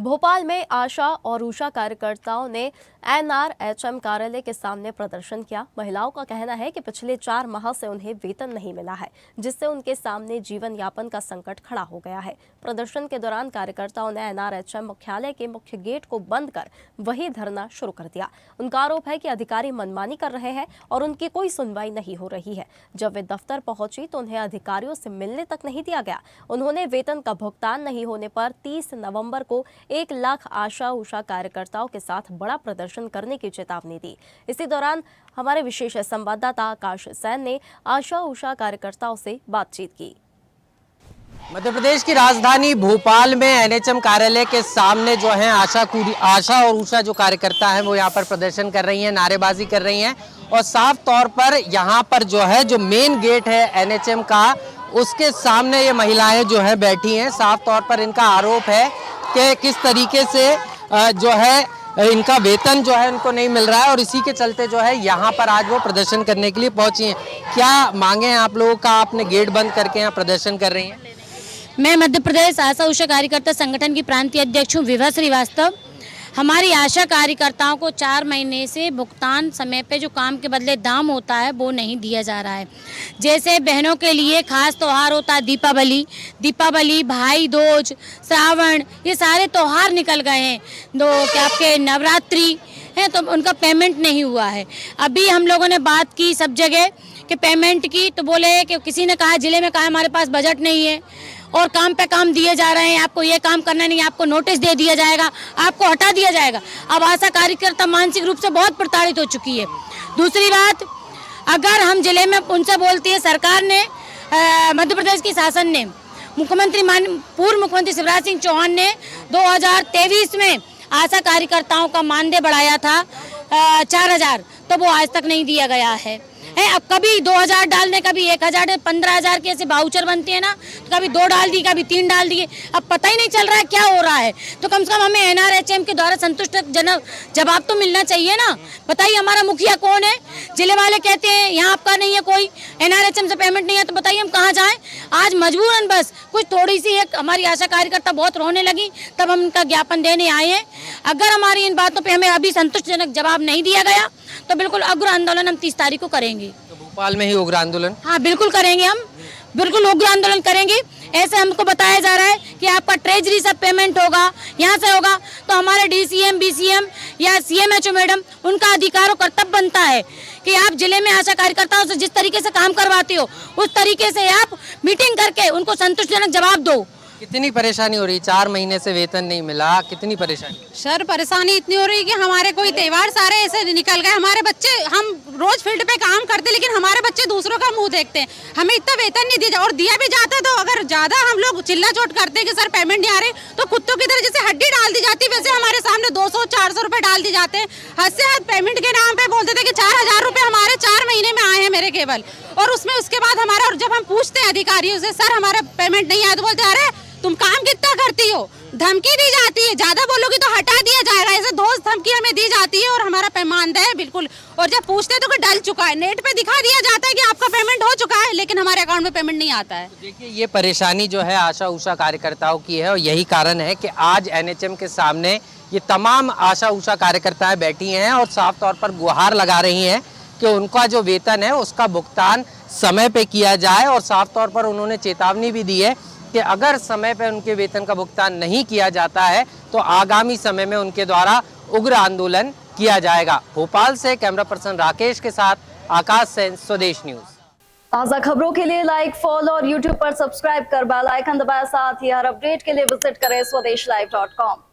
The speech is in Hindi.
भोपाल में आशा और उषा कार्यकर्ताओं ने एनआरएचएम कार्यालय के सामने प्रदर्शन किया। महिलाओं का कहना है कि पिछले 4 माह से उन्हें वेतन नहीं मिला है, जिससे उनके सामने जीवन यापन का संकट खड़ा हो गया है। प्रदर्शन के दौरान कार्यकर्ताओं ने एनआरएचएम मुख्यालय के मुख्य गेट को बंद कर वही धरना शुरू कर दिया। उनका आरोप है कि अधिकारी मनमानी कर रहे हैं और उनकी कोई सुनवाई नहीं हो रही है। जब वे दफ्तर पहुंची तो उन्हें अधिकारियों से मिलने तक नहीं दिया गया। उन्होंने वेतन का भुगतान नहीं होने पर 30 नवंबर को 1 लाख आशा उषा कार्यकर्ताओं के साथ बड़ा प्रदर्शन करने की चेतावनी दी। इसी दौरान हमारे विशेष संवाददाता आकाश सैन ने आशा उषा कार्यकर्ताओं से बातचीत की। मध्य प्रदेश की राजधानी भोपाल में एनएचएम कार्यालय के सामने जो है आशा और उषा जो कार्यकर्ता हैं वो यहाँ पर प्रदर्शन कर रही हैं, नारेबाजी कर रही हैं और साफ तौर पर यहाँ पर जो है जो मेन गेट है एनएचएम का उसके सामने ये महिलाएं जो है बैठी हैं। साफ तौर पर इनका आरोप है कि किस तरीके से जो है इनका वेतन जो है इनको नहीं मिल रहा है और इसी के चलते जो है यहाँ पर आज वो प्रदर्शन करने के लिए पहुंची हैं। क्या मांगे हैं आप लोगों का? आपने गेट बंद करके यहाँ प्रदर्शन कर रही हैं। मैं मध्य प्रदेश आशा उषा कार्यकर्ता संगठन की प्रांतीय अध्यक्ष हूँ विभा श्रीवास्तव। हमारी आशा कार्यकर्ताओं को 4 महीने से भुगतान समय पे जो काम के बदले दाम होता है वो नहीं दिया जा रहा है। जैसे बहनों के लिए खास त्यौहार होता है दीपावली, भाई दूज, श्रावण, ये सारे त्यौहार निकल गए हैं। क्या आपके नवरात्रि हैं तो उनका पेमेंट नहीं हुआ है। अभी हम लोगों ने बात की सब जगह कि पेमेंट की, तो बोले कि किसी ने कहा जिले में कहा हमारे पास बजट नहीं है और काम पे काम दिए जा रहे हैं, आपको ये काम करना नहीं, आपको नोटिस दे दिया जाएगा, आपको हटा दिया जाएगा। अब आशा कार्यकर्ता मानसिक रूप से बहुत प्रताड़ित हो चुकी है। दूसरी बात, अगर हम जिले में उनसे बोलती है, सरकार ने मध्य प्रदेश की शासन ने पूर्व मुख्यमंत्री शिवराज सिंह चौहान ने 2023 में आशा कार्यकर्ताओं का मानदेय बढ़ाया था 4000, तो वो आज तक नहीं दिया गया है। अब कभी 2000 डालने, कभी 1000, 15000 के ऐसे बाउचर बनते हैं ना, तो कभी 2 डाल दिए, कभी 3 डाल दिए। अब पता ही नहीं चल रहा है क्या हो रहा है। तो कम से कम हमें एनआरएचएम के द्वारा संतुष्टजनक जवाब तो मिलना चाहिए ना। बताइए हमारा मुखिया कौन है? जिले वाले कहते हैं यहाँ आपका नहीं है कोई, एनआरएचएम से पेमेंट नहीं है, तो बताइए हम कहाँ जाएं? आज मजबूरन बस कुछ थोड़ी सी एक हमारी आशा कार्यकर्ता बहुत रोने लगी, तब हम उनका ज्ञापन देने आए हैं। अगर हमारी इन बातों पर हमें अभी संतुष्टजनक जवाब नहीं दिया गया तो बिल्कुल उग्र आंदोलन हम 30 तारीख को करेंगे। तो भोपाल में ही उग्र आंदोलन? हाँ बिल्कुल करेंगे, हम बिल्कुल उग्र आंदोलन करेंगे। ऐसे हमको बताया जा रहा है कि आपका ट्रेजरी सब पेमेंट होगा, यहाँ से होगा, तो हमारे डीसीएम, बीसीएम या सीएमएचओ मैडम, उनका अधिकार और कर्तव्य बनता है कि आप जिले में आशा कार्यकर्ताओं से जिस तरीके से काम करवाते हो उस तरीके से आप मीटिंग करके उनको संतुष्टिजनक जवाब दो। कितनी परेशानी हो रही? 4 महीने से वेतन नहीं मिला, कितनी परेशानी? सर परेशानी इतनी हो रही है कि हमारे कोई त्योहार सारे ऐसे निकल गए। हमारे बच्चे, हम रोज फील्ड पे काम करते लेकिन हमारे बच्चे दूसरों का मुंह देखते हैं। हमें इतना वेतन नहीं दिया और दिया भी जाता तो अगर ज्यादा हम लोग चिल्ला चोट करते हैं कि सर पेमेंट नहीं आ रहे, तो कुत्तों की तरह जैसे हड्डी डाल दी जाती है वैसे हमारे सामने 200-400 रुपए डाल दी जाते हैं। हद से हद पेमेंट के नाम पे बोलते थे कि 4000 रुपए हमारे 4 महीने में आए हैं मेरे केवल। और उसमें उसके बाद हमारा, और जब हम पूछते हैं अधिकारियों से सर हमारा पेमेंट नहीं आया, तो बोलते अरे तुम काम कितना करती हो, धमकी दी जाती है, ज्यादा बोलोगी तो हटा दिया जाएगा, ऐसे दोस्त धमकी हमें दी जाती है और हमारा मानदेय है बिल्कुल। और जब पूछते हैं तो डल चुका है, नेट पे दिखा दिया जाता है कि आपका पेमेंट हो चुका है, लेकिन हमारे अकाउंट में पेमेंट नहीं आता है। तो देखिए ये परेशानी जो है आशा उषा कार्यकर्ताओं की है और यही कारण है कि आज एनएचएम के सामने ये तमाम आशा उषा कार्यकर्ताएं बैठी हैं और साफ तौर पर गुहार लगा रही हैं कि उनका जो वेतन है उसका भुगतान समय पे किया जाए। और साफ तौर पर उन्होंने चेतावनी भी दी है कि अगर समय पर उनके वेतन का भुगतान नहीं किया जाता है तो आगामी समय में उनके द्वारा उग्र आंदोलन किया जाएगा। भोपाल से कैमरा पर्सन राकेश के साथ आकाश सेन, स्वदेश न्यूज। ताज़ा खबरों के लिए लाइक, फॉलो और यूट्यूब पर सब्सक्राइब कर बेल आइकन दबाएं। साथ ही हर अपडेट के लिए विजिट करें swedeshlive.com।